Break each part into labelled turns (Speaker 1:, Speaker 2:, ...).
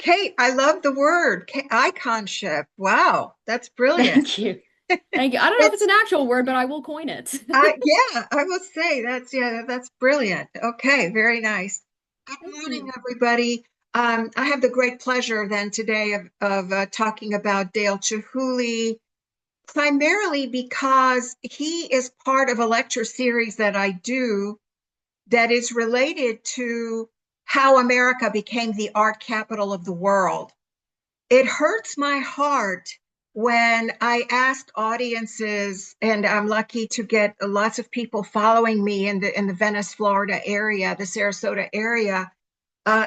Speaker 1: Kate, I love the word iconship. Wow, that's brilliant.
Speaker 2: Thank you. Thank you. I don't know if it's
Speaker 1: It's
Speaker 2: an actual word, but I will coin it.
Speaker 1: yeah, I will say that's brilliant. Okay, very nice. Good
Speaker 2: Thank
Speaker 1: morning,
Speaker 2: you.
Speaker 1: everybody. I have the great pleasure then today of talking about Dale Chihuly, primarily because he is part of a lecture series that I do that is related to how America became the art capital of the world. It hurts my heart when I ask audiences, and I'm lucky to get lots of people following me in the Venice, Florida area, the Sarasota area,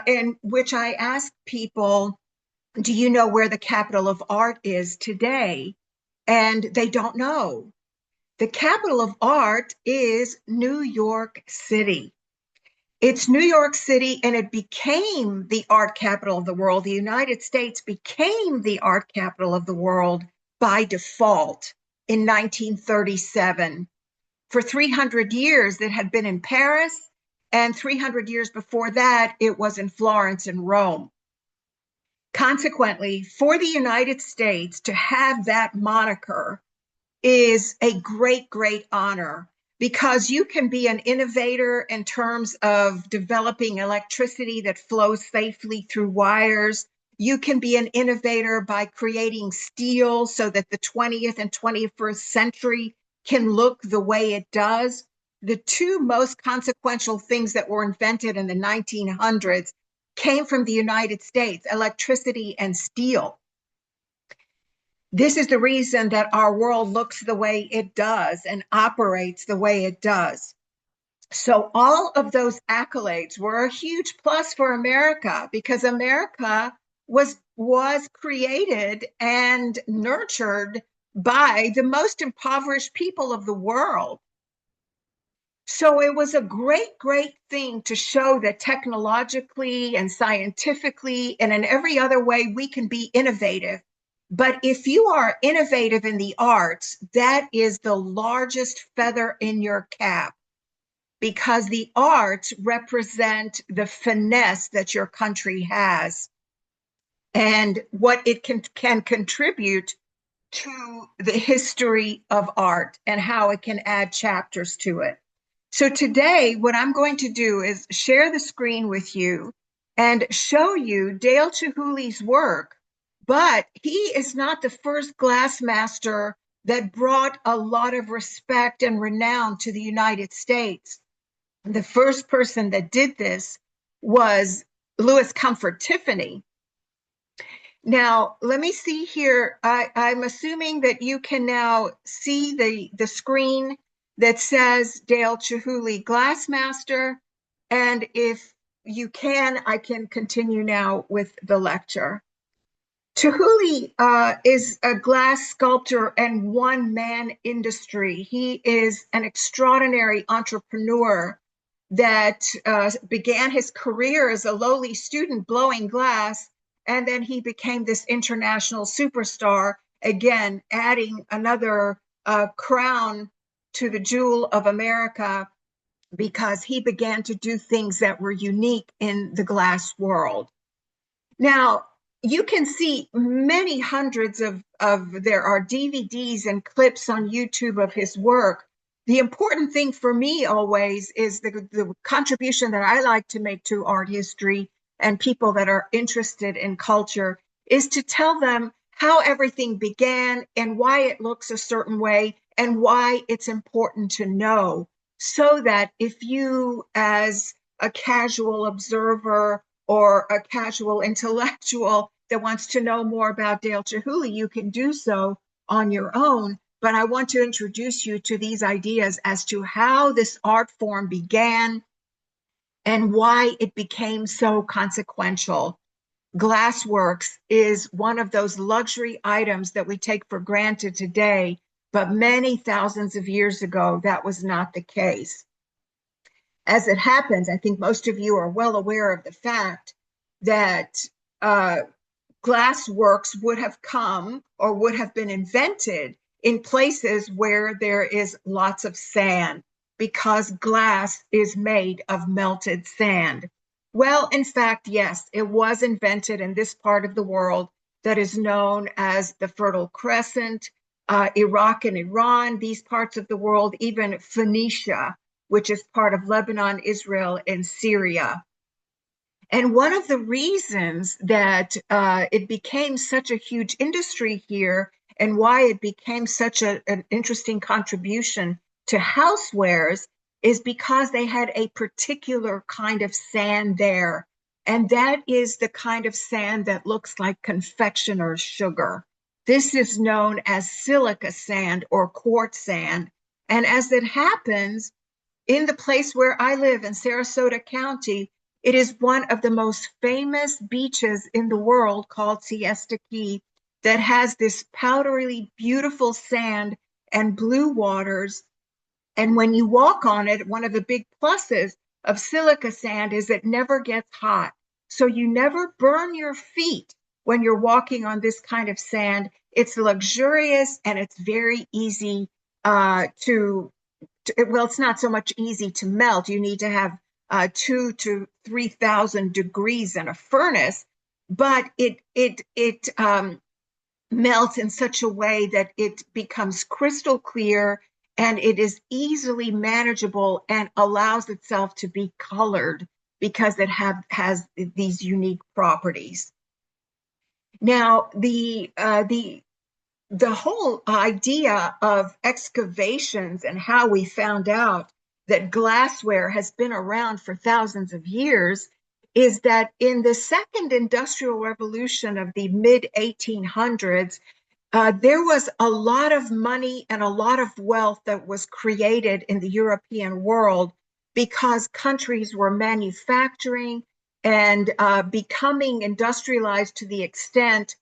Speaker 1: in which I ask people, "Do you know where the capital of art is today?" And they don't know. The capital of art is New York City. It's New York City, and it became the art capital of the world. The United States became the art capital of the world by default in 1937. For 300 years, it had been in Paris, and 300 years before that, it was in Florence and Rome. Consequently, for the United States to have that moniker is a great, great honor because you can be an innovator in terms of developing electricity that flows safely through wires. You can be an innovator by creating steel so that the 20th and 21st century can look the way it does. The two most consequential things that were invented in the 1900s came from the United States, electricity and steel. This is the reason that our world looks the way it does and operates the way it does. So, all of those accolades were a huge plus for America because America was created and nurtured by the most impoverished people of the world. So it was a great, great thing to show that technologically and scientifically and in every other way we can be innovative. But if you are innovative in the arts, that is the largest feather in your cap because the arts represent the finesse that your country has and what it can contribute to the history of art and how it can add chapters to it. So today, what I'm going to do is share the screen with you and show you Dale Chihuly's work, but he is not the first glass master that brought a lot of respect and renown to the United States. The first person that did this was Louis Comfort Tiffany. Now, let me see here. I'm assuming that you can now see the screen that says Dale Chihuly Glassmaster. And if you can, I can continue now with the lecture. Chihuly is a glass sculptor and one-man industry. He is an extraordinary entrepreneur that began his career as a lowly student blowing glass, and then he became this international superstar, again, adding another crown to the jewel of America because he began to do things that were unique in the glass world. Now, you can see many hundreds there are DVDs and clips on YouTube of his work. The important thing for me always is the contribution that I like to make to art history and people that are interested in culture is to tell them how everything began and why it looks a certain way and why it's important to know so that if you, as a casual observer or a casual intellectual that wants to know more about Dale Chihuly, you can do so on your own. But I want to introduce you to these ideas as to how this art form began and why it became so consequential. Glassworks is one of those luxury items that we take for granted today, but many thousands of years ago, that was not the case. As it happens, I think most of you are well aware of the fact that glassworks would have come or would have been invented in places where there is lots of sand because glass is made of melted sand. Well, in fact, yes, it was invented in this part of the world that is known as the Fertile Crescent, Iraq and Iran, these parts of the world, even Phoenicia, which is part of Lebanon, Israel, and Syria. And one of the reasons that it became such a huge industry here and why it became such an interesting contribution to housewares is because they had a particular kind of sand there. And that is the kind of sand that looks like confectioner's sugar. This is known as silica sand or quartz sand. And as it happens, in the place where I live in Sarasota County, it is one of the most famous beaches in the world called Siesta Key that has this powdery, beautiful sand and blue waters. And when you walk on it, one of the big pluses of silica sand is it never gets hot. So you never burn your feet when you're walking on this kind of sand. It's luxurious and it's very easy well, it's not so much easy to melt. You need to have 2 to 3,000 degrees in a furnace, but it melts in such a way that it becomes crystal clear and it is easily manageable and allows itself to be colored because it has these unique properties. Now, the whole idea of excavations and how we found out that glassware has been around for thousands of years is that in the second industrial revolution of the mid 1800s, there was a lot of money and a lot of wealth that was created in the European world because countries were manufacturing and becoming industrialized to the extent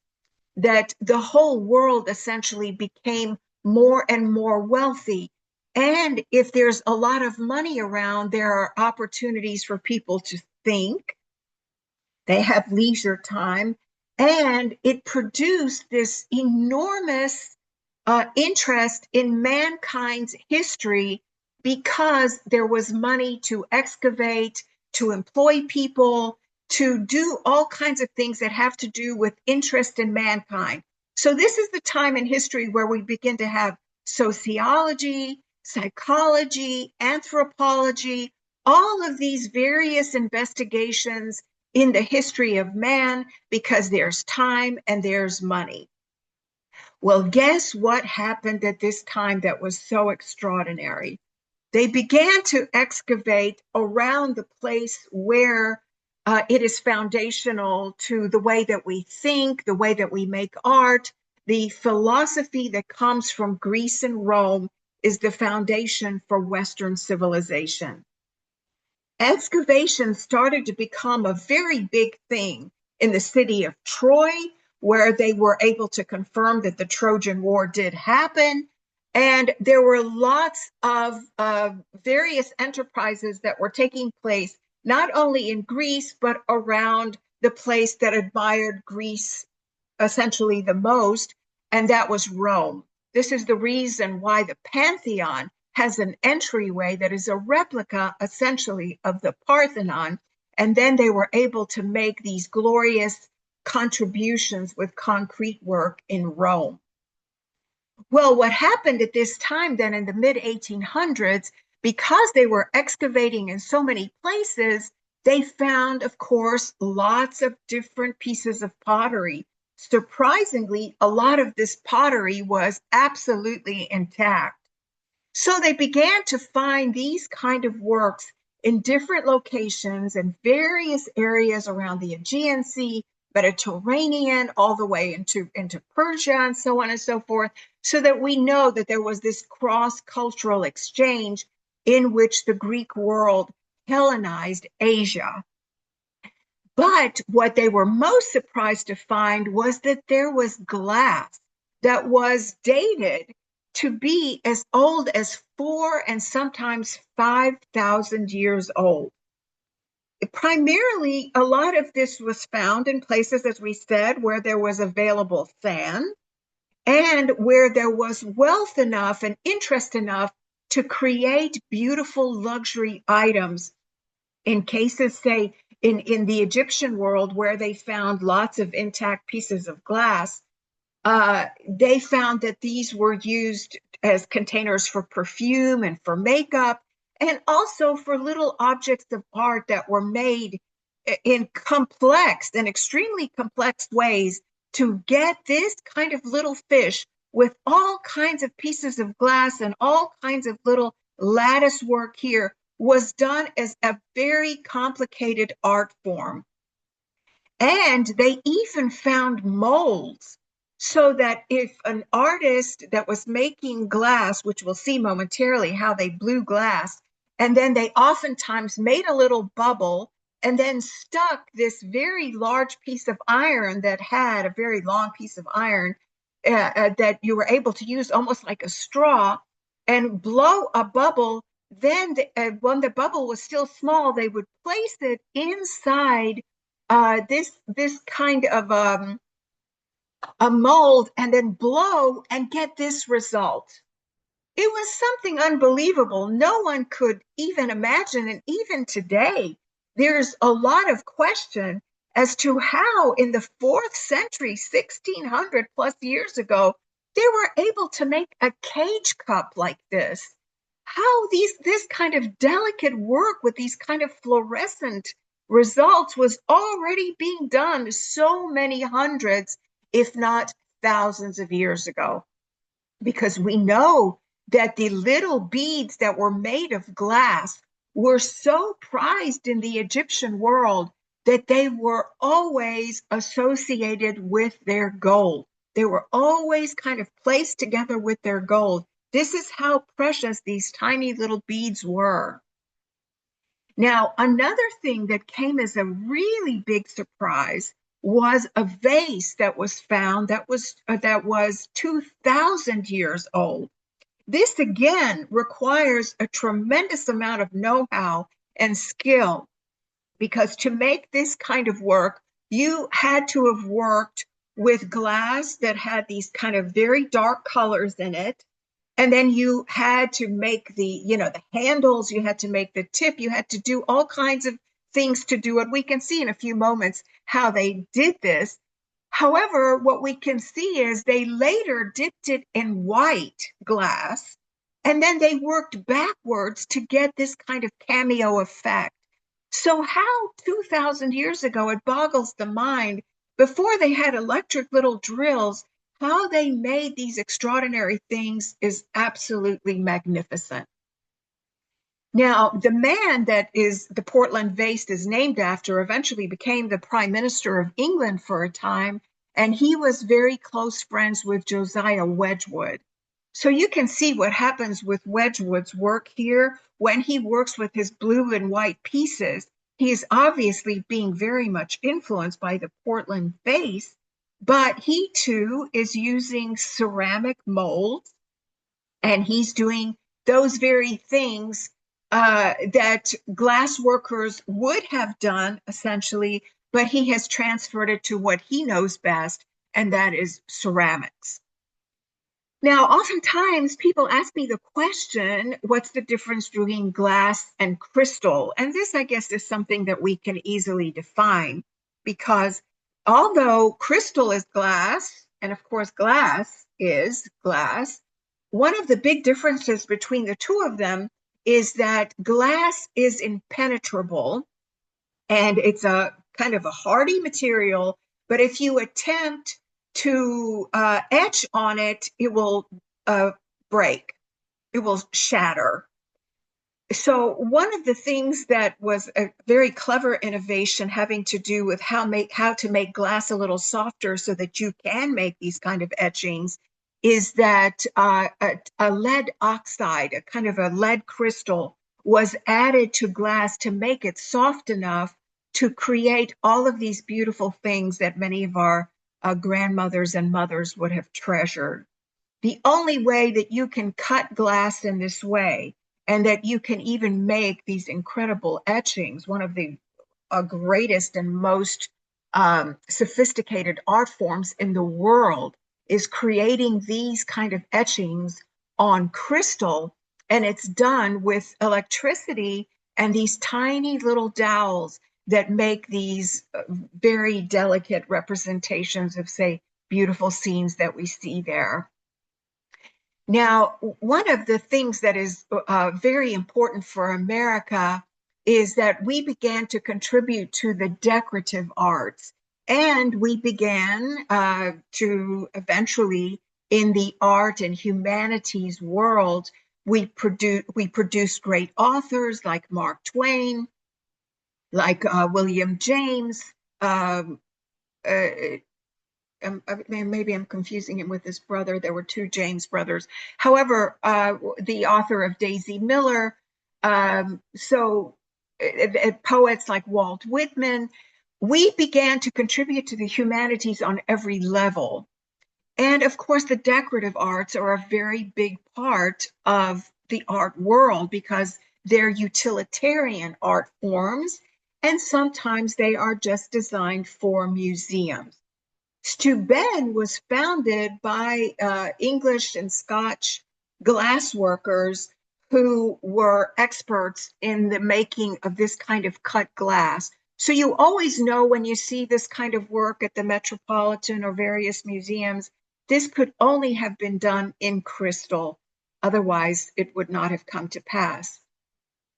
Speaker 1: that the whole world essentially became more and more wealthy. And if there's a lot of money around, there are opportunities for people to think. They have leisure time. And it produced this enormous interest in mankind's history because there was money to excavate, to employ people, to do all kinds of things that have to do with interest in mankind. So this is the time in history where we begin to have sociology, psychology, anthropology, all of these various investigations in the history of man because there's time and there's money. Well, guess what happened at this time that was so extraordinary? They began to excavate around the place where it is foundational to the way that we think, the way that we make art. The philosophy that comes from Greece and Rome is the foundation for Western civilization. Excavation started to become a very big thing in the city of Troy, where they were able to confirm that the Trojan War did happen. And there were lots of various enterprises that were taking place, not only in Greece, but around the place that admired Greece essentially the most, and that was Rome. This is the reason why the Pantheon has an entryway that is a replica essentially of the Parthenon. And then they were able to make these glorious contributions with concrete work in Rome. Well, what happened at this time then in the mid 1800s, because they were excavating in so many places, they found, of course, lots of different pieces of pottery. Surprisingly, a lot of this pottery was absolutely intact. So they began to find these kind of works in different locations and various areas around the Aegean Sea, Mediterranean, all the way into Persia and so on and so forth, so that we know that there was this cross-cultural exchange in which the Greek world Hellenized Asia. But what they were most surprised to find was that there was glass that was dated to be as old as 4 and sometimes 5,000 years old. Primarily, a lot of this was found in places, as we said, where there was available sand and where there was wealth enough and interest enough to create beautiful luxury items. In cases, say, in the Egyptian world, where they found lots of intact pieces of glass, they found that these were used as containers for perfume and for makeup, and also for little objects of art that were made in complex and extremely complex ways to get this kind of little fish with all kinds of pieces of glass and all kinds of little lattice work here was done as a very complicated art form. And they even found molds, so that if an artist that was making glass, which we'll see momentarily how they blew glass, and then they oftentimes made a little bubble and then stuck this very large piece of iron that had a very long piece of iron that you were able to use almost like a straw and blow a bubble. Then, when the bubble was still small, they would place it inside this kind of a mold and then blow and get this result. It was something unbelievable. No one could even imagine. And even today, there's a lot of question as to how in the fourth century, 1600 plus years ago, they were able to make a cage cup like this. How this kind of delicate work with these kind of fluorescent results was already being done so many hundreds, if not thousands of years ago. Because we know that the little beads that were made of glass were so prized in the Egyptian world that they were always associated with their gold. They were always kind of placed together with their gold. This is how precious these tiny little beads were. Now, another thing that came as a really big surprise was a vase that was found that was 2,000 years old. This again requires a tremendous amount of know-how and skill, because to make this kind of work, you had to have worked with glass that had these kind of very dark colors in it. And then you had to make the handles, you had to make the tip, you had to do all kinds of things to do it. We can see in a few moments how they did this. However, what we can see is they later dipped it in white glass, and then they worked backwards to get this kind of cameo effect. So how 2,000 years ago, it boggles the mind, before they had electric little drills, how they made these extraordinary things is absolutely magnificent. Now, the man that is the Portland vase is named after eventually became the Prime Minister of England for a time, and he was very close friends with Josiah Wedgwood. So you can see what happens with Wedgwood's work here. When he works with his blue and white pieces, he is obviously being very much influenced by the Portland vase, but he too is using ceramic molds, and he's doing those very things that glass workers would have done essentially, but he has transferred it to what he knows best, and that is ceramics. Now, oftentimes people ask me the question, what's the difference between glass and crystal? And this, I guess, is something that we can easily define, because although crystal is glass, and of course glass is glass, one of the big differences between the two of them is that glass is impenetrable, and it's a kind of a hardy material, but if you attempt to etch on it, it will break, it will shatter. So one of the things that was a very clever innovation having to do with how to make glass a little softer so that you can make these kind of etchings is that a lead oxide, a kind of a lead crystal, was added to glass to make it soft enough to create all of these beautiful things that many of our grandmothers and mothers would have treasured. The only way that you can cut glass in this way, and that you can even make these incredible etchings, one of the greatest and most sophisticated art forms in the world, is creating these kind of etchings on crystal, and it's done with electricity and these tiny little dowels. that make these very delicate representations of, say, beautiful scenes that we see there. Now, one of the things that is very important for America is that we began to contribute to the decorative arts, and we began to eventually, in the art and humanities world, we produced great authors like Mark Twain, like William James. Um, uh, Maybe I'm confusing him with his brother. There were two James brothers. However, the author of Daisy Miller, poets like Walt Whitman, we began to contribute to the humanities on every level. And of course, the decorative arts are a very big part of the art world because they're utilitarian art forms, and sometimes they are just designed for museums. Steuben was founded by English and Scotch glassworkers who were experts in the making of this kind of cut glass. So you always know when you see this kind of work at the Metropolitan or various museums, this could only have been done in crystal. Otherwise, it would not have come to pass.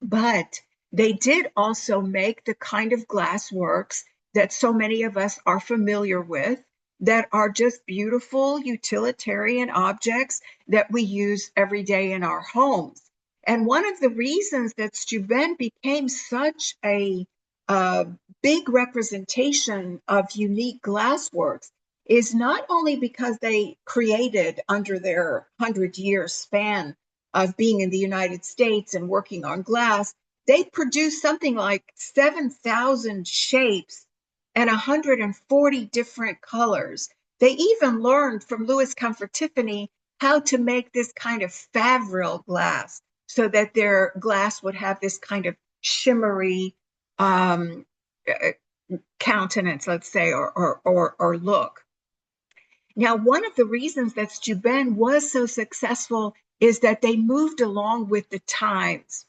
Speaker 1: But they did also make the kind of glass works that so many of us are familiar with, that are just beautiful utilitarian objects that we use every day in our homes. And one of the reasons that Steuben became such a uh, big representation of unique glassworks is not only because they created, under their 100-year span of being in the United States and working on glass, they produced something like 7,000 shapes and 140 different colors. They even learned from Louis Comfort Tiffany how to make this kind of Favril glass so that their glass would have this kind of shimmery um, countenance, let's say, or look. Now, one of the reasons that Steuben was so successful is that they moved along with the times.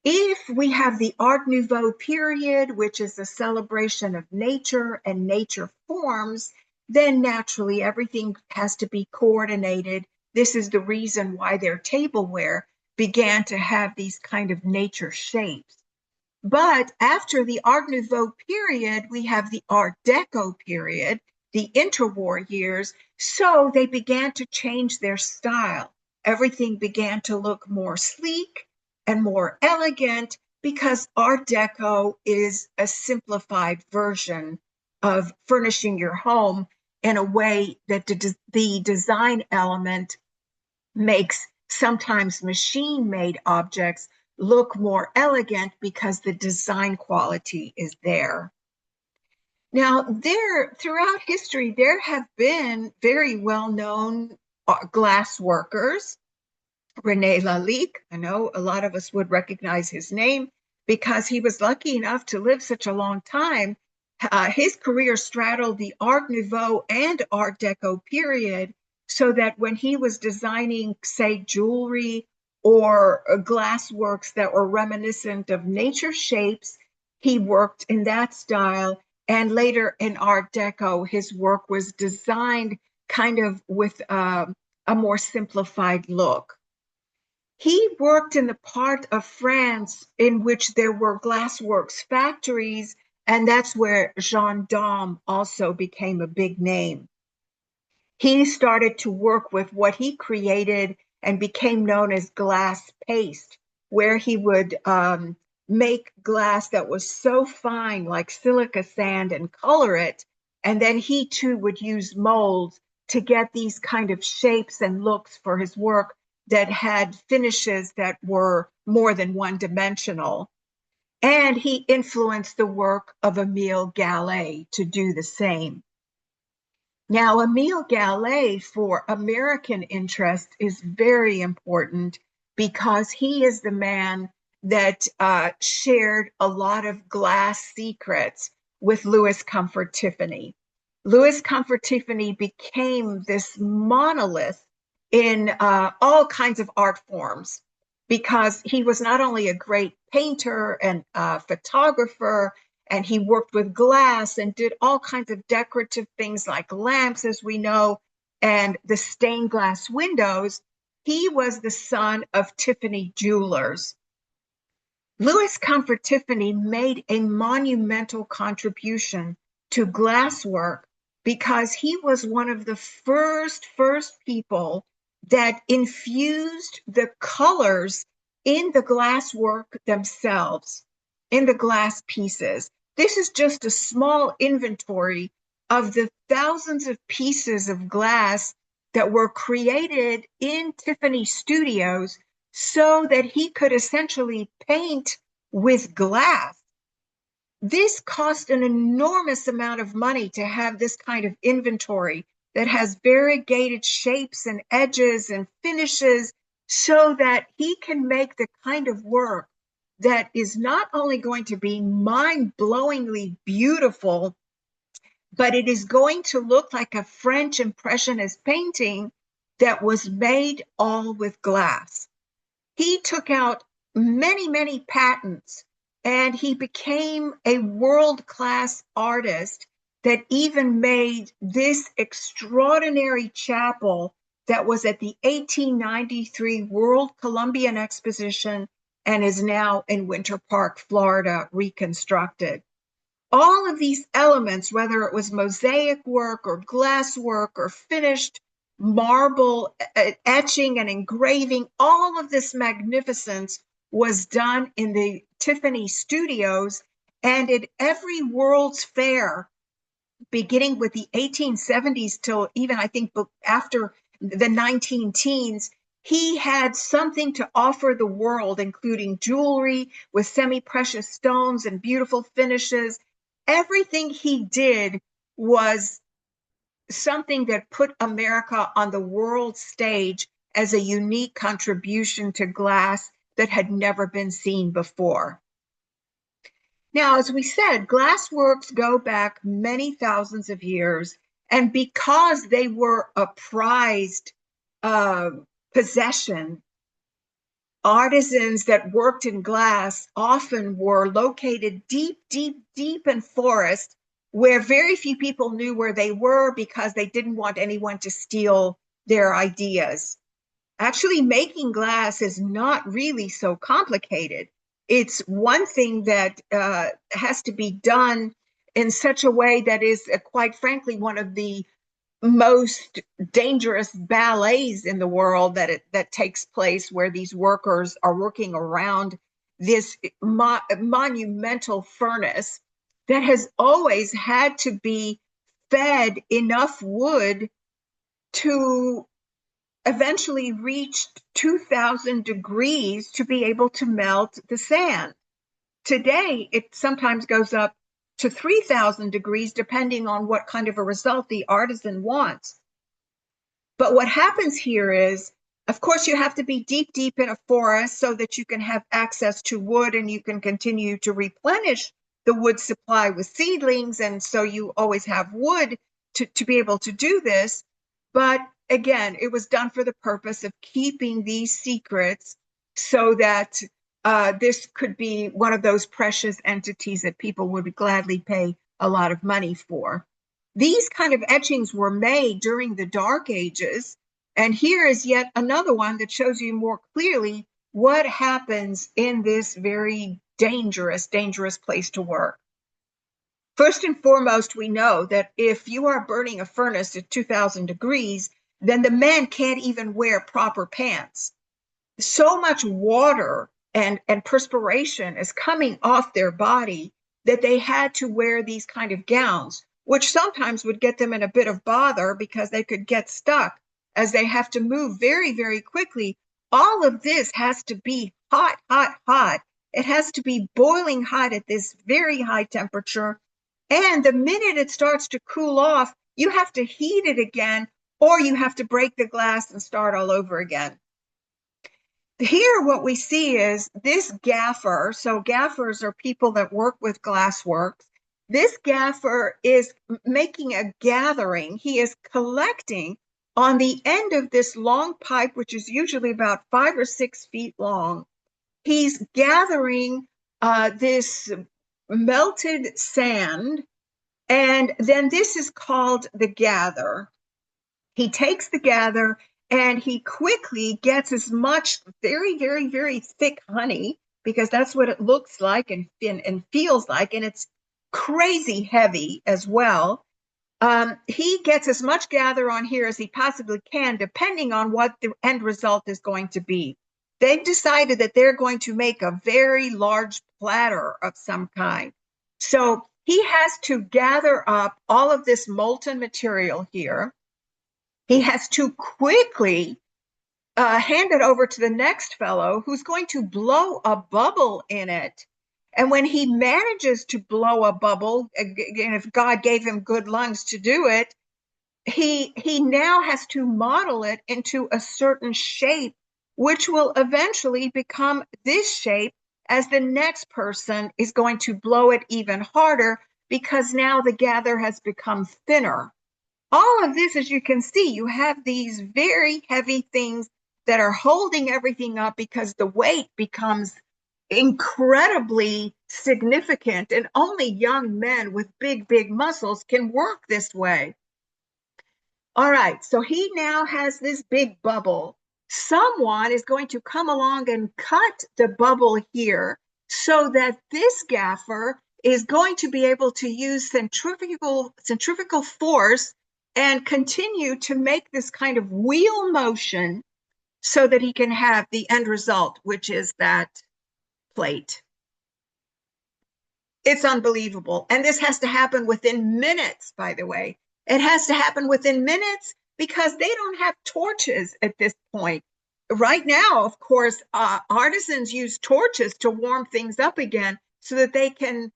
Speaker 1: If we have the Art Nouveau period, which is a celebration of nature and nature forms, then naturally everything has to be coordinated. This is the reason why their tableware began to have these kind of nature shapes. But after the Art Nouveau period, we have the Art Deco period, the interwar years. So they began to change their style. Everything began to look more sleek and more elegant because Art Deco is a simplified version of furnishing your home in a way that the design element makes sometimes machine-made objects look more elegant because the design quality is there. Now, throughout history, there have been very well-known glass workers. René Lalique, I know a lot of us would recognize his name because he was lucky enough to live such a long time. His career straddled the Art Nouveau and Art Deco period, so that when he was designing, say, jewelry or glass works that were reminiscent of nature shapes, he worked in that style. And later in Art Deco, his work was designed kind of with a more simplified look. He worked in the part of France in which there were glassworks factories, and that's where Jean Dame also became a big name. He started to work with what he created and became known as glass paste, where he would make glass that was so fine, like silica sand, and color it. And then he too would use molds to get these kind of shapes and looks for his work that had finishes that were more than one dimensional. And he influenced the work of Emile Gallet to do the same. Now, Emile Gallet, for American interest, is very important because he is the man that shared a lot of glass secrets with Louis Comfort Tiffany. Louis Comfort Tiffany became this monolith in all kinds of art forms because he was not only a great painter and photographer and he worked with glass and did all kinds of decorative things like lamps, as we know, and the stained glass windows. He was the son of Tiffany jewelers. Louis Comfort Tiffany made a monumental contribution to glasswork because he was one of the first people that infused the colors in the glasswork themselves, in the glass pieces. This is just a small inventory of the thousands of pieces of glass that were created in Tiffany studios so that he could essentially paint with glass. This cost an enormous amount of money to have this kind of inventory that has variegated shapes and edges and finishes so that he can make the kind of work that is not only going to be mind-blowingly beautiful, but it is going to look like a French Impressionist painting that was made all with glass. He took out many patents, and he became a world-class artist that even made this extraordinary chapel that was at the 1893 World Columbian Exposition and is now in Winter Park, Florida, reconstructed. All of these elements, whether it was mosaic work or glass work or finished marble etching and engraving, all of this magnificence was done in the Tiffany studios and at every World's Fair, beginning with the 1870s till even I think after the 19 teens, he had something to offer the world, including jewelry with semi-precious stones and beautiful finishes. Everything he did was something that put America on the world stage as a unique contribution to glass that had never been seen before. Now, as we said, glassworks go back many thousands of years, and because they were a prized possession, artisans that worked in glass often were located deep in forests where very few people knew where they were because they didn't want anyone to steal their ideas. Actually, making glass is not really so complicated. It's one thing that has to be done in such a way that is, quite frankly, one of the most dangerous ballets in the world that takes place, where these workers are working around this monumental furnace that has always had to be fed enough wood to eventually reach 2,000 degrees to be able to melt the sand. Today, it sometimes goes up to 3,000 degrees, depending on what kind of a result the artisan wants. But what happens here is, of course, you have to be deep in a forest so that you can have access to wood and you can continue to replenish the wood supply with seedlings. And so you always have wood to be able to do this. But again, it was done for the purpose of keeping these secrets so that this could be one of those precious entities that people would gladly pay a lot of money for. These kind of etchings were made during the Dark Ages, and here is yet another one that shows you more clearly what happens in this very dangerous place to work. First and foremost, we know that if you are burning a furnace at 2,000 degrees, then the men can't even wear proper pants. So much water and perspiration is coming off their body that they had to wear these kind of gowns, which sometimes would get them in a bit of bother because they could get stuck as they have to move very quickly. All of this has to be hot. It has to be boiling hot at this very high temperature. And the minute it starts to cool off, you have to heat it again, or you have to break the glass and start all over again. Here, what we see is this gaffer. So gaffers are people that work with glassworks. This gaffer is making a gathering. He is collecting on the end of this long pipe, which is usually about 5 or 6 feet long. He's gathering this melted sand. And then this is called the gather. He takes the gather and he quickly gets as much very, very, very thick honey, because that's what it looks like and feels like. And it's crazy heavy as well. He gets as much gather on here as he possibly can, depending on what the end result is going to be. They've decided that they're going to make a very large platter of some kind. So he has to gather up all of this molten material here. He has to quickly hand it over to the next fellow who's going to blow a bubble in it. And when he manages to blow a bubble, again, if God gave him good lungs to do it, he now has to model it into a certain shape, which will eventually become this shape as the next person is going to blow it even harder, because now the gather has become thinner. All of this, as you can see, you have these very heavy things that are holding everything up because the weight becomes incredibly significant, and only young men with big, big muscles can work this way. All right, so he now has this big bubble. Someone is going to come along and cut the bubble here so that this gaffer is going to be able to use centrifugal force and continue to make this kind of wheel motion so that he can have the end result, which is that plate. It's unbelievable. And this has to happen within minutes, by the way. It has to happen within minutes because they don't have torches at this point. Right now, of course, artisans use torches to warm things up again so that they can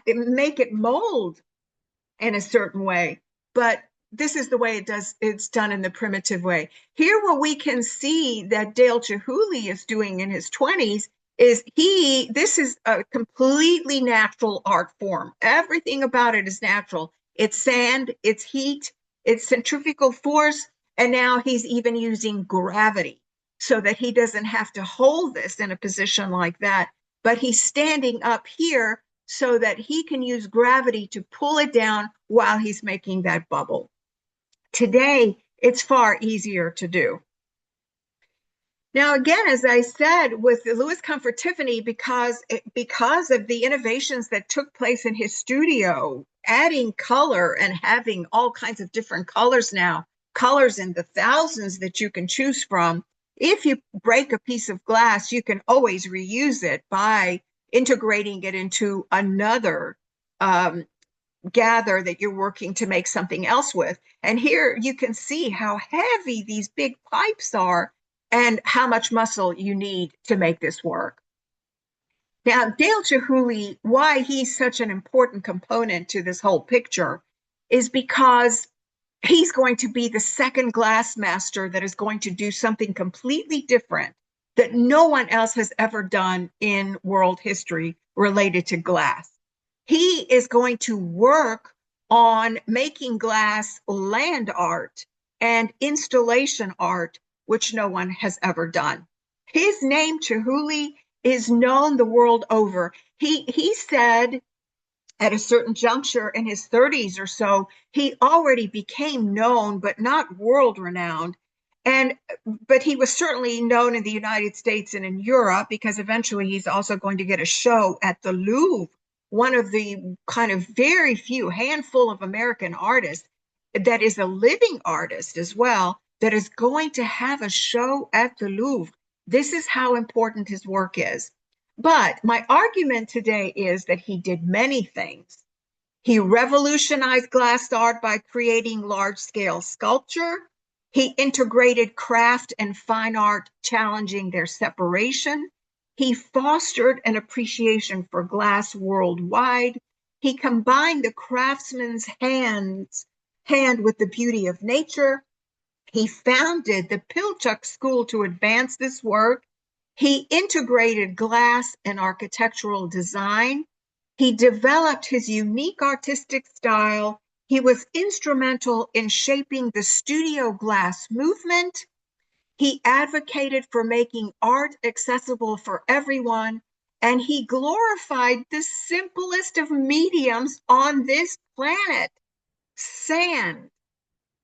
Speaker 1: make it mold in a certain way. But this is the way it's done in the primitive way. Here, what we can see that Dale Chihuly is doing in his 20s is this is a completely natural art form. Everything about it is natural. It's sand, it's heat, it's centrifugal force, and now he's even using gravity so that he doesn't have to hold this in a position like that, but he's standing up here so that he can use gravity to pull it down while he's making that bubble. Today, it's far easier to do. Now, again, as I said, with Louis Comfort Tiffany, because of the innovations that took place in his studio, adding color and having all kinds of different colors now, colors in the thousands that you can choose from. If you break a piece of glass, you can always reuse it by integrating it into another gather that you're working to make something else with. And here you can see how heavy these big pipes are and how much muscle you need to make this work. Now, Dale Chihuly, why he's such an important component to this whole picture is because he's going to be the second glass master that is going to do something completely different that no one else has ever done in world history related to glass. He is going to work on making glass land art and installation art, which no one has ever done. His name, Chihuly, is known the world over. He said at a certain juncture in his 30s or so, he already became known, but not world renowned. But he was certainly known in the United States and in Europe, because eventually he's also going to get a show at the Louvre, one of the kind of very few handful of American artists that is a living artist as well, that is going to have a show at the Louvre. This is how important his work is. But my argument today is that he did many things. He revolutionized glass art by creating large-scale sculpture. He integrated craft and fine art, challenging their separation. He fostered an appreciation for glass worldwide. He combined the craftsman's hand with the beauty of nature. He founded the Pilchuck School to advance this work. He integrated glass and architectural design. He developed his unique artistic style. He was instrumental in shaping the studio glass movement. He advocated for making art accessible for everyone. And he glorified the simplest of mediums on this planet, sand,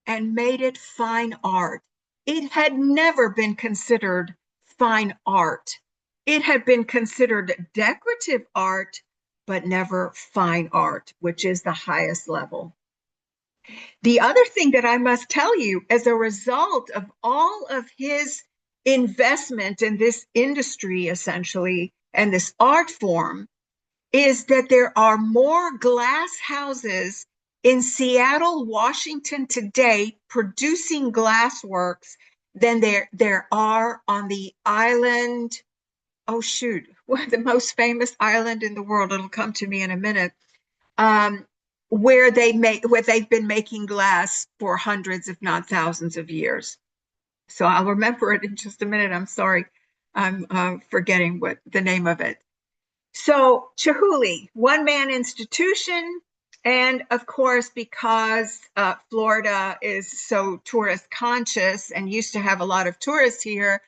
Speaker 1: and made it fine art. It had never been considered fine art. It had been considered decorative art, but never fine art, which is the highest level. The other thing that I must tell you, as a result of all of his investment in this industry, essentially, and this art form, is that there are more glass houses in Seattle, Washington today producing glassworks than there are on the island. Oh, shoot, the most famous island in the world. It'll come to me in a minute. Um, where they've been making glass for hundreds, if not thousands of years. So I'll remember it in just a minute. I'm sorry. I'm forgetting what the name of it. So Chihuly, one man institution. And of course, because Florida is so tourist conscious and used to have a lot of tourists here,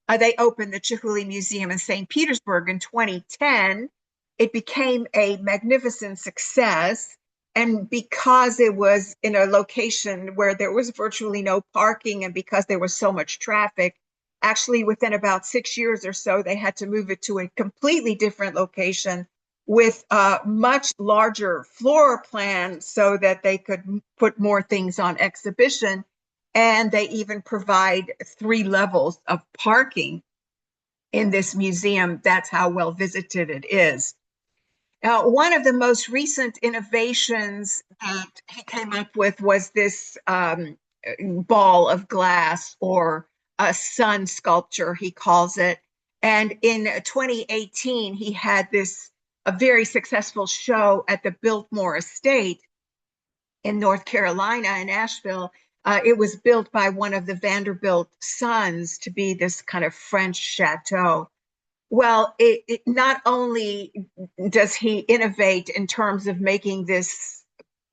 Speaker 1: they opened the Chihuly Museum in St. Petersburg in 2010. It became a magnificent success. And because it was in a location where there was virtually no parking and because there was so much traffic, actually within about 6 years or so, they had to move it to a completely different location with a much larger floor plan so that they could put more things on exhibition. And they even provide 3 levels of parking in this museum. That's how well visited it is. Now, one of the most recent innovations that he came up with was this ball of glass, or a sun sculpture, he calls it. And in 2018, he had this a very successful show at the Biltmore Estate in North Carolina, in Asheville. It was built by one of the Vanderbilt sons to be this kind of French chateau. Well, it not only does he innovate in terms of making this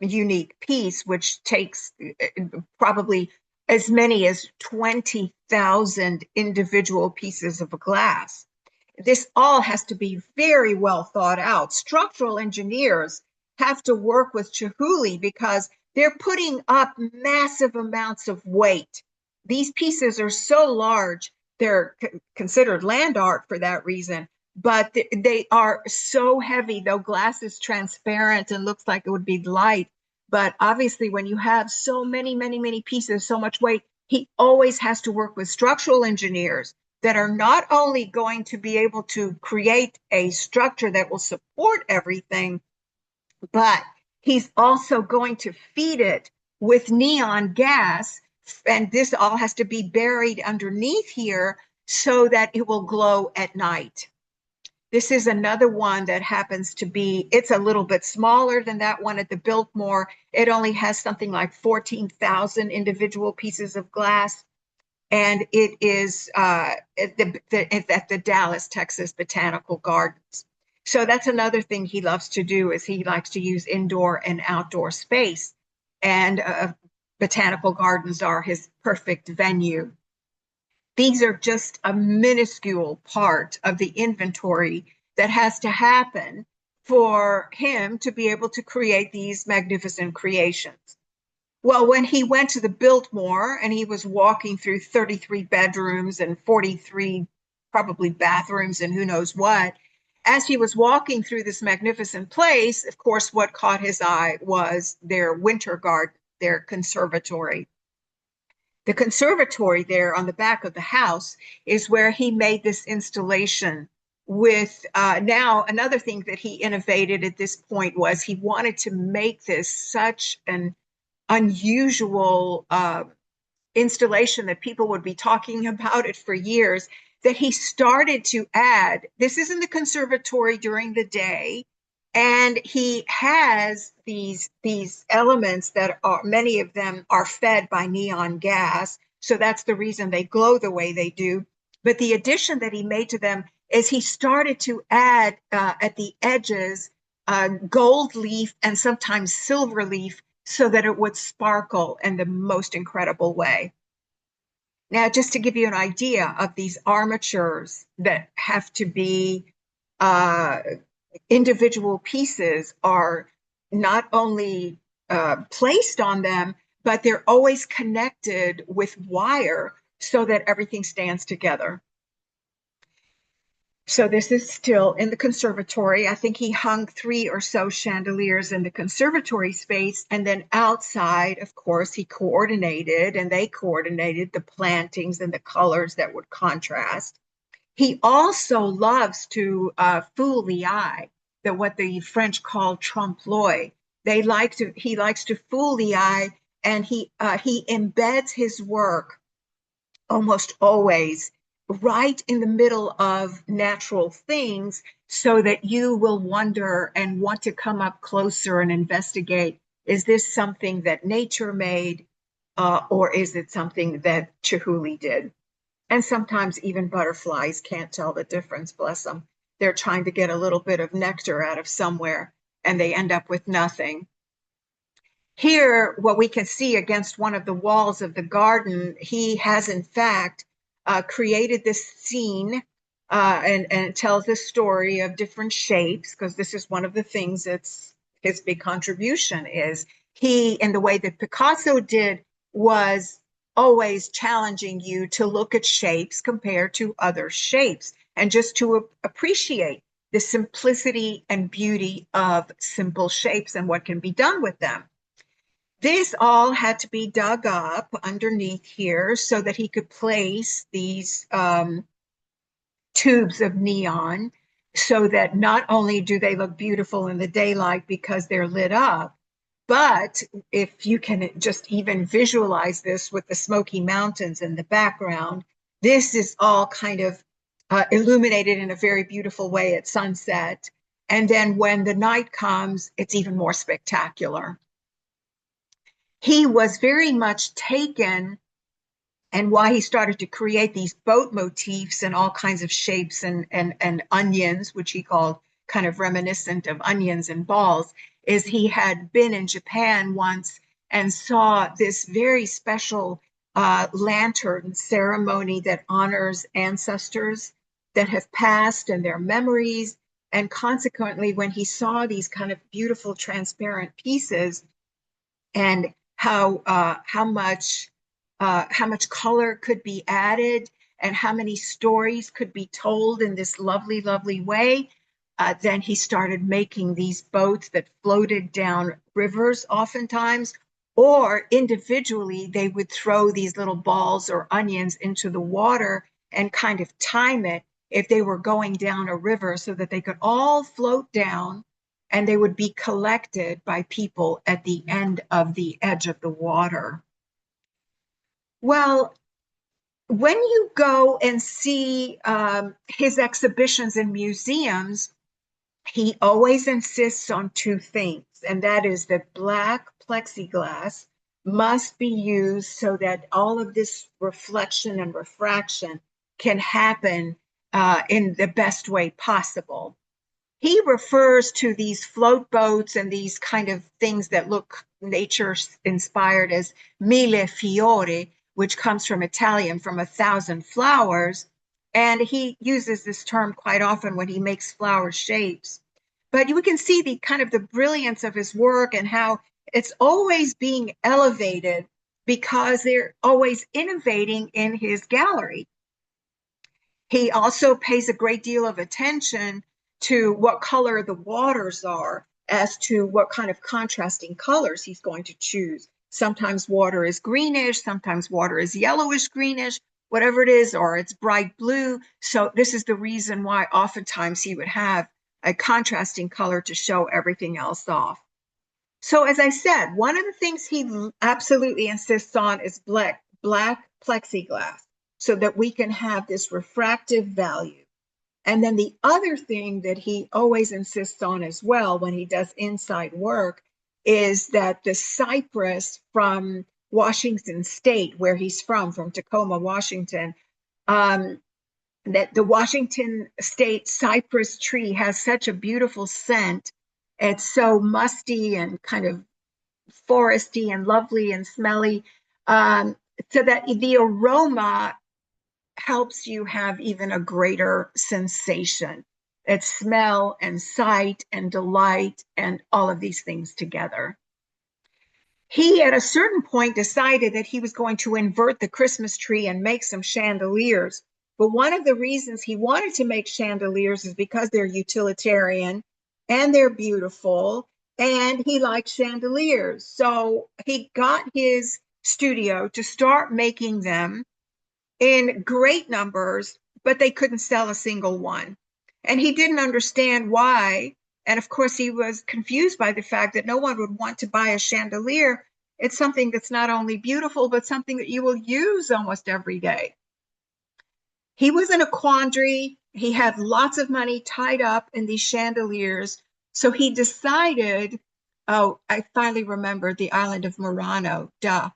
Speaker 1: unique piece, which takes probably as many as 20,000 individual pieces of glass. This all has to be very well thought out. Structural engineers have to work with Chihuly because they're putting up massive amounts of weight. These pieces are so large, they're considered land art for that reason, but they are so heavy, though glass is transparent and looks like it would be light. But obviously, when you have so many pieces, so much weight, he always has to work with structural engineers that are not only going to be able to create a structure that will support everything, but he's also going to feed it with neon gas. And this all has to be buried underneath here so that it will glow at night. This is another one that happens to be, it's a little bit smaller than that one at the Biltmore. It only has something like 14,000 individual pieces of glass. And it is at the Dallas, Texas Botanical Gardens. So that's another thing he loves to do, is he likes to use indoor and outdoor space. And botanical gardens are his perfect venue. These are just a minuscule part of the inventory that has to happen for him to be able to create these magnificent creations. Well, when he went to the Biltmore and he was walking through 33 bedrooms and 43 probably bathrooms and who knows what, as he was walking through this magnificent place, of course, what caught his eye was their winter garden, their conservatory. The conservatory there on the back of the house is where he made this installation with now another thing that he innovated at this point was he wanted to make this such an unusual installation that people would be talking about it for years, that he started to add, this is in the conservatory during the day, and he has these elements that are, many of them are fed by neon gas, so that's the reason they glow the way they do. But the addition that he made to them is he started to add at the edges gold leaf and sometimes silver leaf so that it would sparkle in the most incredible way. Now, just to give you an idea of these armatures that have to be uh, individual pieces are not only placed on them, but they're always connected with wire so that everything stands together. So this is still in the conservatory. I think he hung 3 or so chandeliers in the conservatory space. And then outside, of course, he coordinated and they coordinated the plantings and the colors that would contrast. He also loves to fool the eye, that what the French call trompe l'oeil. He likes to fool the eye, and he embeds his work almost always right in the middle of natural things so that you will wonder and want to come up closer and investigate, is this something that nature made, or is it something that Chihuly did? And sometimes even butterflies can't tell the difference, bless them. They're trying to get a little bit of nectar out of somewhere and they end up with nothing. Here, what we can see against one of the walls of the garden, he has in fact created this scene, and it tells the story of different shapes, because this is one of the things that's his big contribution is he, in the way that Picasso did, was always challenging you to look at shapes compared to other shapes and just to appreciate the simplicity and beauty of simple shapes and what can be done with them. This all had to be dug up underneath here so that he could place these tubes of neon, so that not only do they look beautiful in the daylight because they're lit up, but if you can just even visualize this with the Smoky Mountains in the background, this is all kind of illuminated in a very beautiful way at sunset. And then when the night comes, it's even more spectacular. He was very much taken, and why he started to create these boat motifs and all kinds of shapes and onions, which he called kind of reminiscent of onions and balls, is he had been in Japan once and saw this very special lantern ceremony that honors ancestors that have passed and their memories. And consequently, when he saw these kind of beautiful transparent pieces and how much color could be added and how many stories could be told in this lovely, lovely way. Then he started making these boats that floated down rivers oftentimes, or individually, they would throw these little balls or onions into the water and kind of time it if they were going down a river so that they could all float down and they would be collected by people at the end of the edge of the water. Well, when you go and see his exhibitions in museums, he always insists on 2 things, and that is that black plexiglass must be used so that all of this reflection and refraction can happen in the best way possible. He refers to these float boats and these kind of things that look nature inspired as mille fiori, which comes from Italian, from 1,000 flowers. And he uses this term quite often when he makes flower shapes. But you can see the kind of the brilliance of his work and how it's always being elevated because they're always innovating in his gallery. He also pays a great deal of attention to what color the waters are as to what kind of contrasting colors he's going to choose. Sometimes water is greenish, sometimes water is yellowish greenish, whatever it is, or it's bright blue. So this is the reason why oftentimes he would have a contrasting color to show everything else off. So as I said, one of the things he absolutely insists on is black plexiglass so that we can have this refractive value. And then the other thing that he always insists on as well when he does inside work is that the cypress from Washington State, where he's from Tacoma, Washington, that the Washington State cypress tree has such a beautiful scent. It's so musty and kind of foresty and lovely and smelly, so that the aroma helps you have even a greater sensation. It's smell and sight and delight and all of these things together. He, at a certain point, decided that he was going to invert the Christmas tree and make some chandeliers. But one of the reasons he wanted to make chandeliers is because they're utilitarian and they're beautiful, and he likes chandeliers. So he got his studio to start making them in great numbers, but they couldn't sell a single one. And he didn't understand why. And of course, he was confused by the fact that no one would want to buy a chandelier. It's something that's not only beautiful, but something that you will use almost every day. He was in a quandary. He had lots of money tied up in these chandeliers. So he decided, oh, I finally remembered the island of Murano, duh.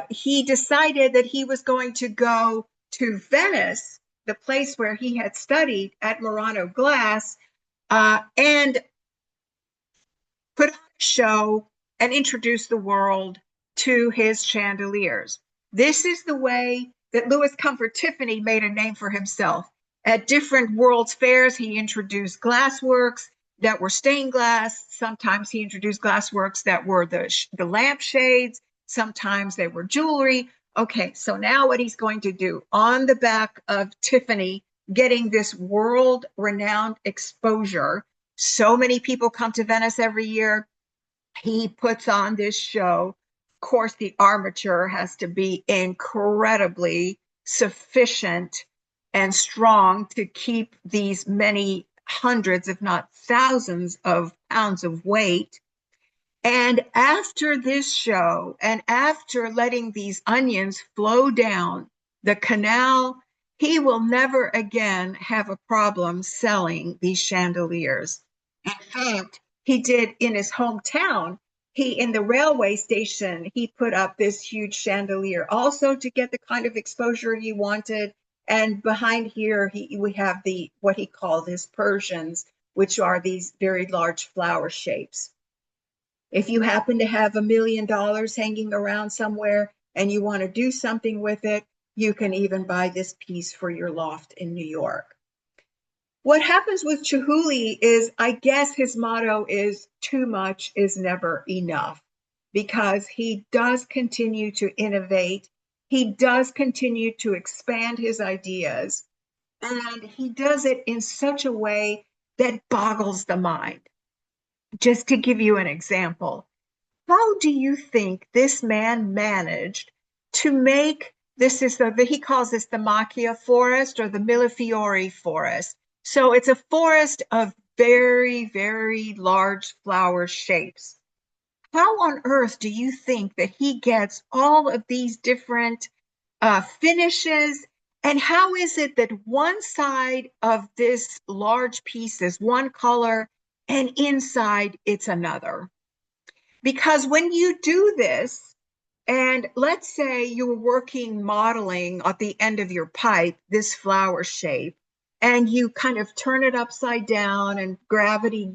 Speaker 1: He decided that he was going to go to Venice, the place where he had studied at Murano Glass, and put on a show and introduce the world to his chandeliers. This is the way that Louis Comfort Tiffany made a name for himself. At different World's Fairs, he introduced glassworks that were stained glass. Sometimes he introduced glassworks that were the lampshades. Sometimes they were jewelry. Okay, so now what he's going to do on the back of Tiffany, getting this world-renowned exposure. So many people come to Venice every year. He puts on this show. Of course, the armature has to be incredibly sufficient and strong to keep these many hundreds, if not thousands, of pounds of weight. And after this show, and after letting these onions flow down the canal, he will never again have a problem selling these chandeliers. In fact, he did in his hometown. In the railway station, he put up this huge chandelier also to get the kind of exposure he wanted. And behind here, we have what he called his Persians, which are these very large flower shapes. If you happen to have $1 million hanging around somewhere and you want to do something with it, you can even buy this piece for your loft in New York. What happens with Chihuly is, I guess his motto is too much is never enough, because he does continue to innovate. He does continue to expand his ideas, and he does it in such a way that boggles the mind. Just to give you an example, how do you think this man managed to make he calls this the Macchia forest or the Millefiori forest. So it's a forest of very, very large flower shapes. How on earth do you think that he gets all of these different finishes? And how is it that one side of this large piece is one color and inside it's another? Because when you do this, and let's say you're working modeling at the end of your pipe, this flower shape, and you kind of turn it upside down and gravity,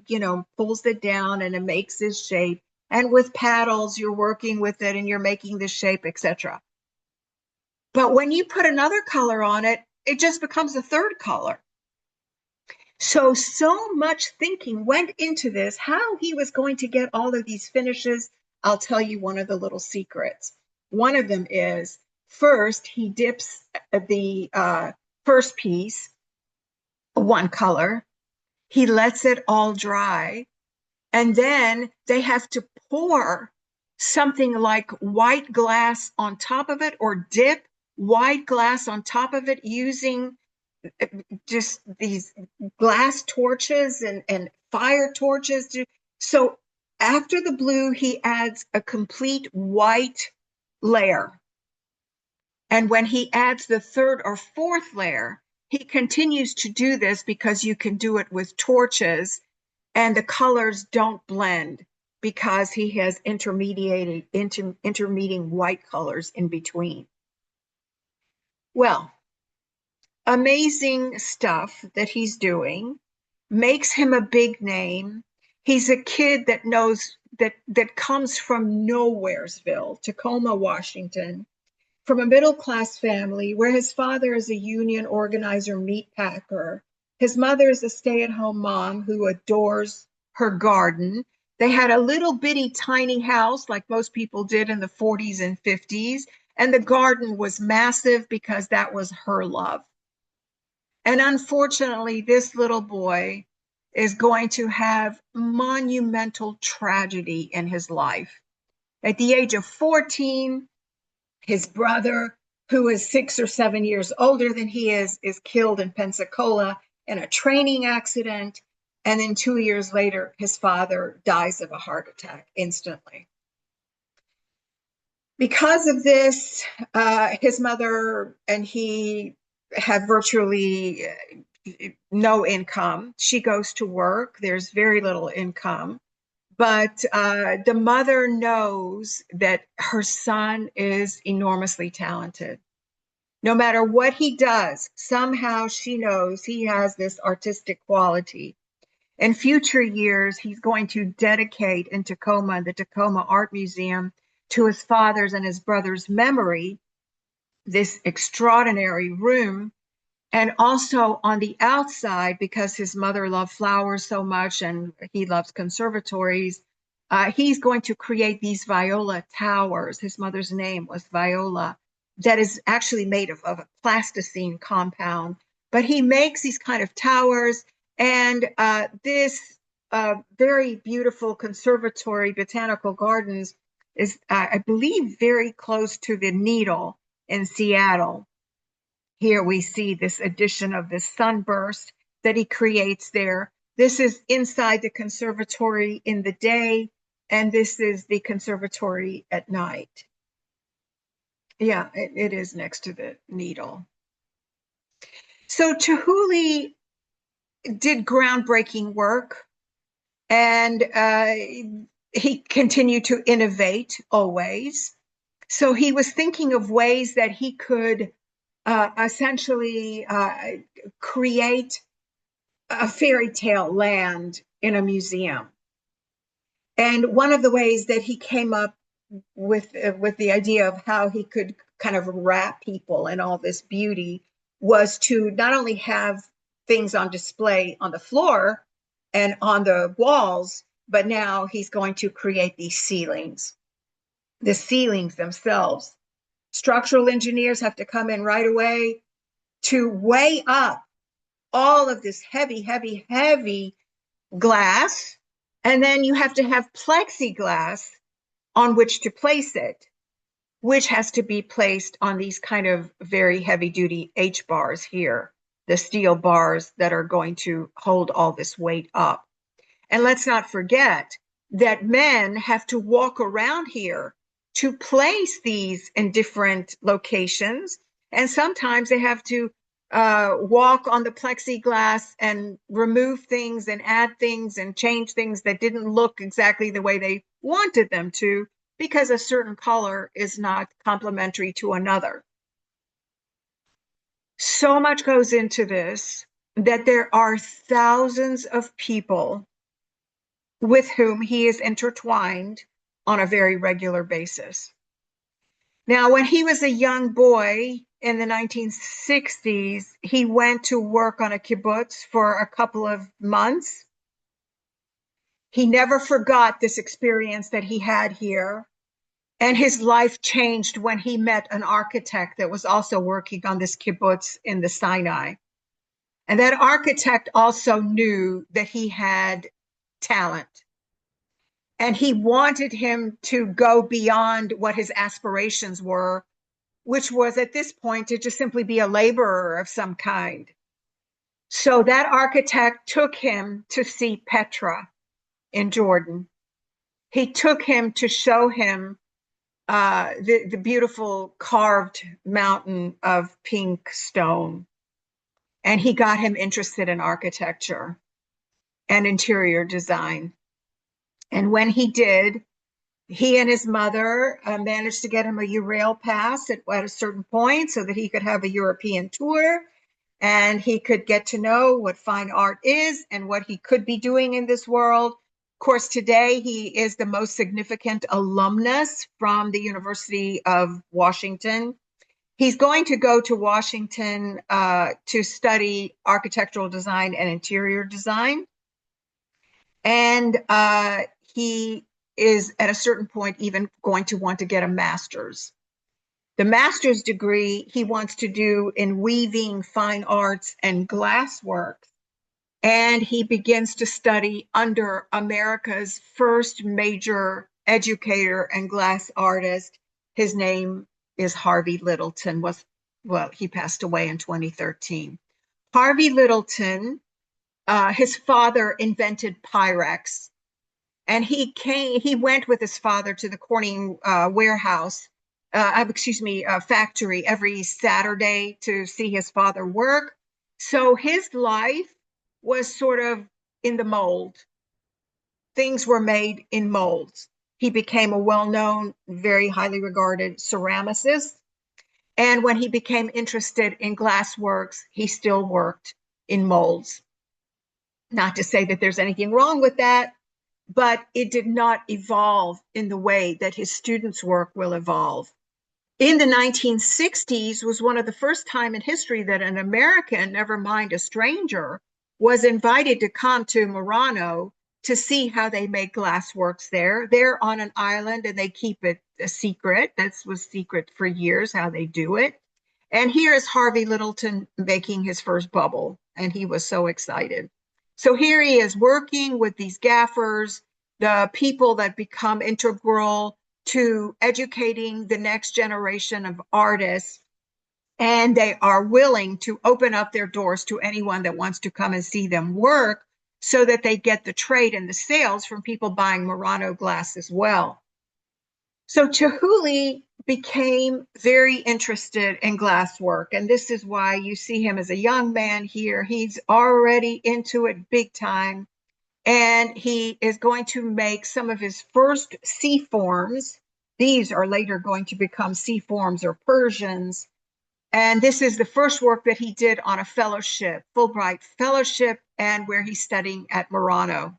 Speaker 1: pulls it down and it makes this shape. And with paddles, you're working with it and you're making this shape, etc. But when you put another color on it, it just becomes a third color. So much thinking went into this, how he was going to get all of these finishes. I'll tell you one of the little secrets. One of them is, first, he dips the first piece one color. He lets it all dry. And then they have to pour something like white glass on top of it, or dip white glass on top of it using just these glass torches and fire torches. So after the blue, he adds a complete white layer. And when he adds the third or fourth layer, he continues to do this because you can do it with torches and the colors don't blend because he has intermediating white colors in between. Well, amazing stuff that he's doing, makes him a big name. He's a kid that knows that comes from Nowheresville, Tacoma, Washington, from a middle class family where his father is a union organizer, meat packer. His mother is a stay-at-home mom who adores her garden. They had a little bitty tiny house like most people did in the 40s and 50s, and the garden was massive because that was her love. And unfortunately, this little boy is going to have monumental tragedy in his life. At the age of 14, his brother, who is 6 or 7 years older than he is killed in Pensacola in a training accident. And then 2 years later, his father dies of a heart attack instantly. Because of this, his mother and he have virtually no income. She goes to work. There's very little income. But the mother knows that her son is enormously talented. No matter what he does, somehow she knows he has this artistic quality. In future years, he's going to dedicate in Tacoma, the Tacoma Art Museum, to his father's and his brother's memory, this extraordinary room. And also on the outside, because his mother loved flowers so much and he loves conservatories, he's going to create these viola towers. His mother's name was Viola, that is actually made of a plasticine compound. But he makes these kind of towers, and this very beautiful conservatory, botanical gardens, is, I believe, very close to the Needle in Seattle. Here we see this addition of this sunburst that he creates there. This is inside the conservatory in the day, and this is the conservatory at night. Yeah, it is next to the Needle. So Chihuly did groundbreaking work, and he continued to innovate always. So he was thinking of ways that he could essentially create a fairy tale land in a museum. And one of the ways that he came up with the idea of how he could kind of wrap people in all this beauty was to not only have things on display on the floor and on the walls, but now he's going to create these ceilings. The ceilings themselves, structural engineers have to come in right away to weigh up all of this heavy, heavy, heavy glass. And then you have to have plexiglass on which to place it, which has to be placed on these kind of very heavy duty H bars here, the steel bars that are going to hold all this weight up. And let's not forget that men have to walk around here to place these in different locations. And sometimes they have to walk on the plexiglass and remove things and add things and change things that didn't look exactly the way they wanted them to, because a certain color is not complementary to another. So much goes into this that there are thousands of people with whom he is intertwined on a very regular basis. Now, when he was a young boy in the 1960s, he went to work on a kibbutz for a couple of months. He never forgot this experience that he had here. And his life changed when he met an architect that was also working on this kibbutz in the Sinai. And that architect also knew that he had talent. And he wanted him to go beyond what his aspirations were, which was at this point to just simply be a laborer of some kind. So that architect took him to see Petra in Jordan. He took him to show him the beautiful carved mountain of pink stone. And he got him interested in architecture and interior design. And when he did, he and his mother managed to get him a Eurail pass at a certain point so that he could have a European tour and he could get to know what fine art is and what he could be doing in this world. Of course, today he is the most significant alumnus from the University of Washington. He's going to go to Washington to study architectural design and interior design. And he is at a certain point even going to want to get a master's. The master's degree he wants to do in weaving, fine arts, and glasswork. And he begins to study under America's first major educator and glass artist. His name is Harvey Littleton. Well, he passed away in 2013. Harvey Littleton, his father invented Pyrex, and he went with his father to the Corning warehouse, factory every Saturday to see his father work. So his life was sort of in the mold. Things were made in molds. He became a well-known, very highly regarded ceramicist. And when he became interested in glass works, he still worked in molds. Not to say that there's anything wrong with that, but it did not evolve in the way that his students' work will evolve. In the 1960s was one of the first time in history that an American, never mind a stranger, was invited to come to Murano to see how they make glassworks there. They're on an island and they keep it a secret. That was secret for years, how they do it. And here is Harvey Littleton making his first bubble, and he was so excited. So here he is working with these gaffers, the people that become integral to educating the next generation of artists. And they are willing to open up their doors to anyone that wants to come and see them work so that they get the trade and the sales from people buying Murano glass as well. So Chihuly became very interested in glasswork, and this is why you see him as a young man here. He's already into it big time, and he is going to make some of his first C forms. These are later going to become C forms or Persians, and this is the first work that he did on a fellowship, Fulbright fellowship, and where he's studying at Murano.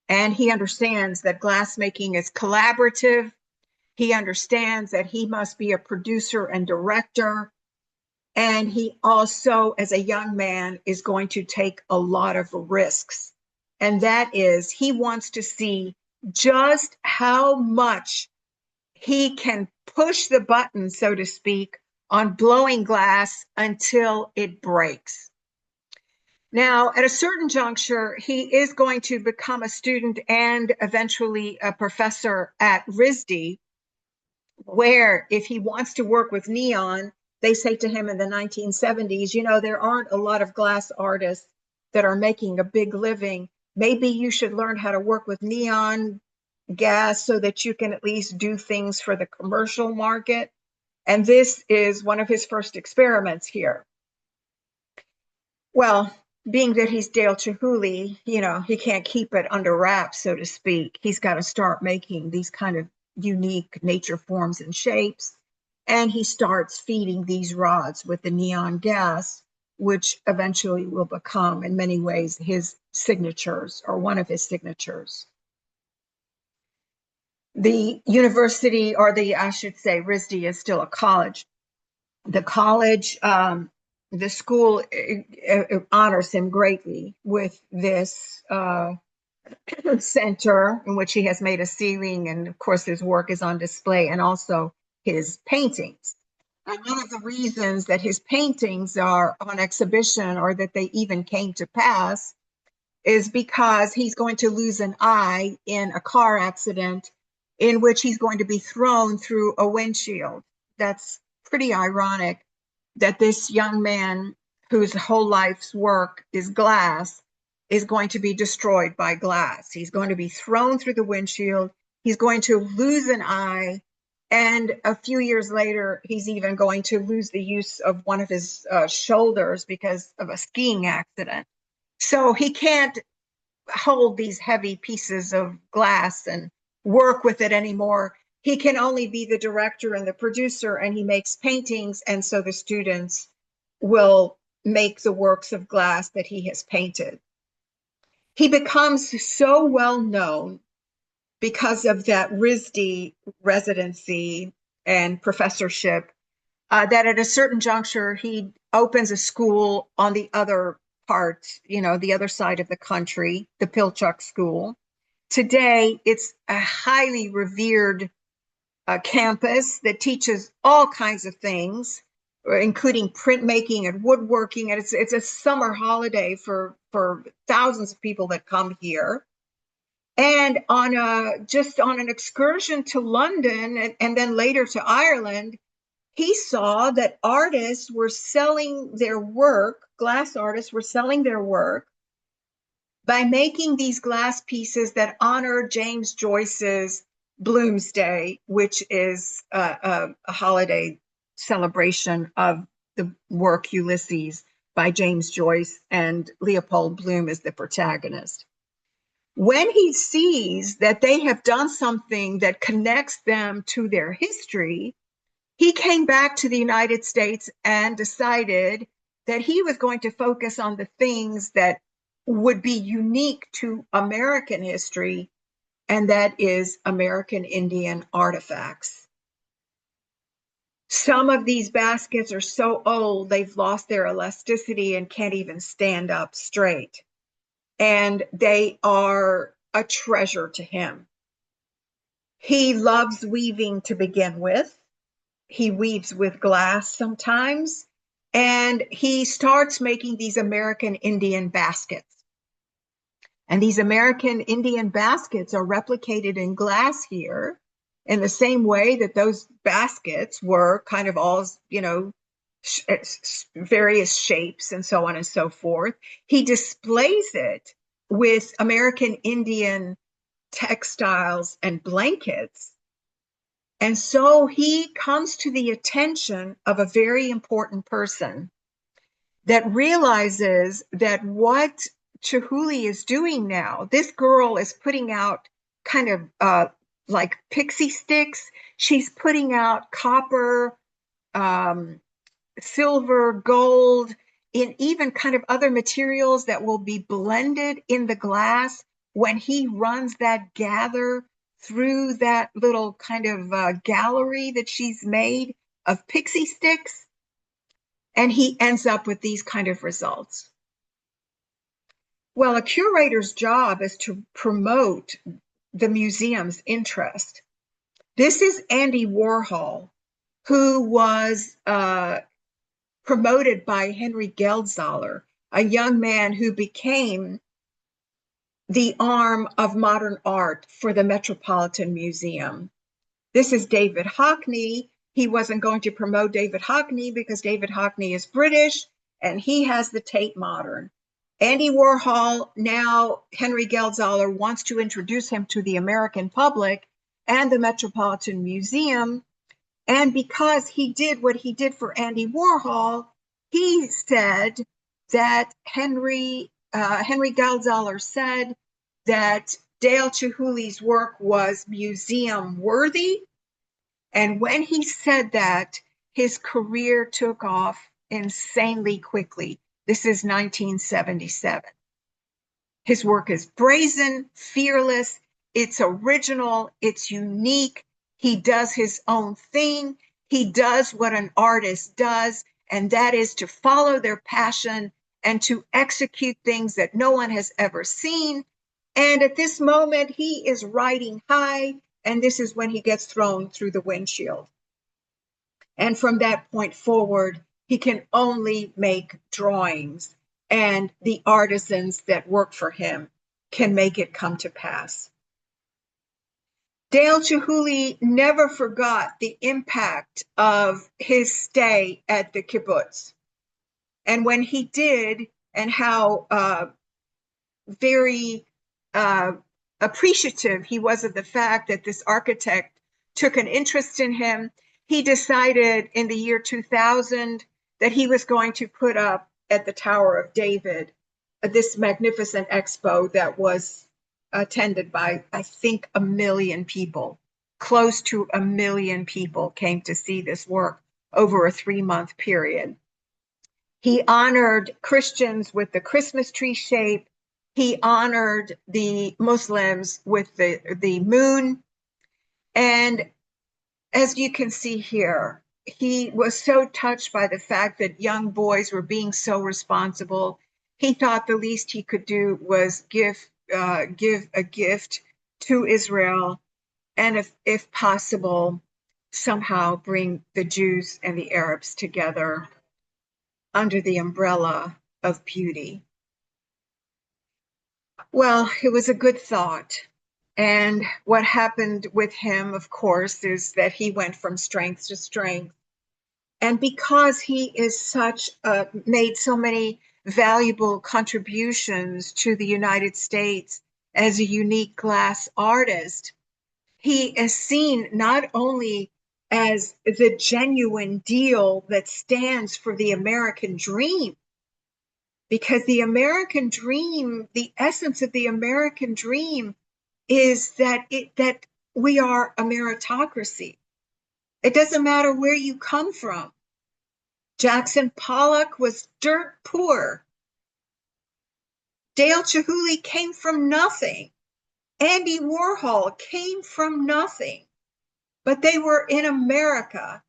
Speaker 1: And he understands that glassmaking is collaborative. He understands that he must be a producer and director. And he also, as a young man, is going to take a lot of risks. And that is, he wants to see just how much he can push the button, so to speak, on blowing glass until it breaks. Now, at a certain juncture, he is going to become a student and eventually a professor at RISD, where if he wants to work with neon, they say to him in the 1970s, you know, there aren't a lot of glass artists that are making a big living. Maybe you should learn how to work with neon gas so that you can at least do things for the commercial market. And this is one of his first experiments here. Well, being that he's Dale Chihuly, you know, he can't keep it under wraps, so to speak. He's got to start making these kind of unique nature forms and shapes. And he starts feeding these rods with the neon gas, which eventually will become, in many ways, his signatures or one of his signatures. The university, or I should say, RISD is still a college. The college, the school honors him greatly with this center in which he has made a ceiling, and of course his work is on display, and also his paintings. And one of the reasons that his paintings are on exhibition, or that they even came to pass, is because he's going to lose an eye in a car accident in which he's going to be thrown through a windshield. That's pretty ironic that this young man whose whole life's work is glass is going to be destroyed by glass. He's going to be thrown through the windshield. He's going to lose an eye. And a few years later, he's even going to lose the use of one of his shoulders because of a skiing accident. So he can't hold these heavy pieces of glass and work with it anymore. He can only be the director and the producer, and he makes paintings. And so the students will make the works of glass that he has painted. He becomes so well known because of that RISD residency and professorship, that at a certain juncture, he opens a school on the other part, the other side of the country, the Pilchuck School. Today, it's a highly revered campus that teaches all kinds of things, including printmaking and woodworking. And it's a summer holiday for thousands of people that come here. And on an excursion to London and then later to Ireland, he saw that artists were selling their work, glass artists were selling their work by making these glass pieces that honor James Joyce's Bloomsday, which is a holiday celebration of the work Ulysses by James Joyce, and Leopold Bloom is the protagonist. When he sees that they have done something that connects them to their history, he came back to the United States and decided that he was going to focus on the things that would be unique to American history, and that is American Indian artifacts. Some of these baskets are so old, they've lost their elasticity and can't even stand up straight. And they are a treasure to him. He loves weaving to begin with. He weaves with glass sometimes, and he starts making these American Indian baskets. And these American Indian baskets are replicated in glass here in the same way that those baskets were kind of all, various shapes and so on and so forth. He displays it with American Indian textiles and blankets. And so he comes to the attention of a very important person that realizes that what Chihuly is doing now, this girl is putting out kind of like pixie sticks. She's putting out copper, silver, gold, in even kind of other materials that will be blended in the glass when he runs that gather through that little kind of gallery that she's made of pixie sticks. And he ends up with these kind of results. Well, a curator's job is to promote the museum's interest. This is Andy Warhol, who was promoted by Henry Geldzahler, a young man who became the arm of modern art for the Metropolitan Museum. This is David Hockney. He wasn't going to promote David Hockney because David Hockney is British and he has the Tate Modern. Andy Warhol, now Henry Geldzahler, wants to introduce him to the American public and the Metropolitan Museum. And because he did what he did for Andy Warhol, he said that Henry Geldzahler said that Dale Chihuly's work was museum worthy. And when he said that, his career took off insanely quickly. This is 1977. His work is brazen, fearless, it's original, it's unique. He does his own thing. He does what an artist does, and that is to follow their passion and to execute things that no one has ever seen. And at this moment, he is riding high, and this is when he gets thrown through the windshield. And from that point forward, he can only make drawings, and the artisans that work for him can make it come to pass. Dale Chihuly never forgot the impact of his stay at the kibbutz. And when he did, and how very appreciative he was of the fact that this architect took an interest in him, he decided in the year 2000 that he was going to put up at the Tower of David this magnificent expo that was attended by, I think, 1 million people. Close to 1 million people came to see this work over a 3-month period. He honored Christians with the Christmas tree shape. He honored the Muslims with the moon. And as you can see here, he was so touched by the fact that young boys were being so responsible. He thought the least he could do was give a gift to Israel, and if possible, somehow bring the Jews and the Arabs together under the umbrella of beauty. Well, it was a good thought. And what happened with him, of course, is that he went from strength to strength. And because he is made so many valuable contributions to the United States as a unique glass artist, he is seen not only as the genuine deal that stands for the American dream, because the American dream, the essence of the American dream is that we are a meritocracy. It doesn't matter where you come from. Jackson Pollock was dirt poor. Dale Chihuly came from nothing. Andy Warhol came from nothing. But they were in America.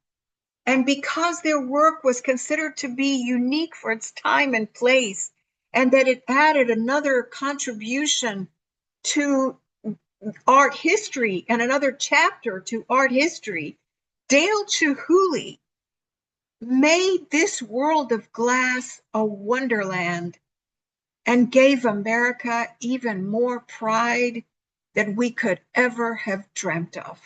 Speaker 1: And because their work was considered to be unique for its time and place, and that it added another contribution to art history and another chapter to art history, Dale Chihuly made this world of glass a wonderland and gave America even more pride than we could ever have dreamt of.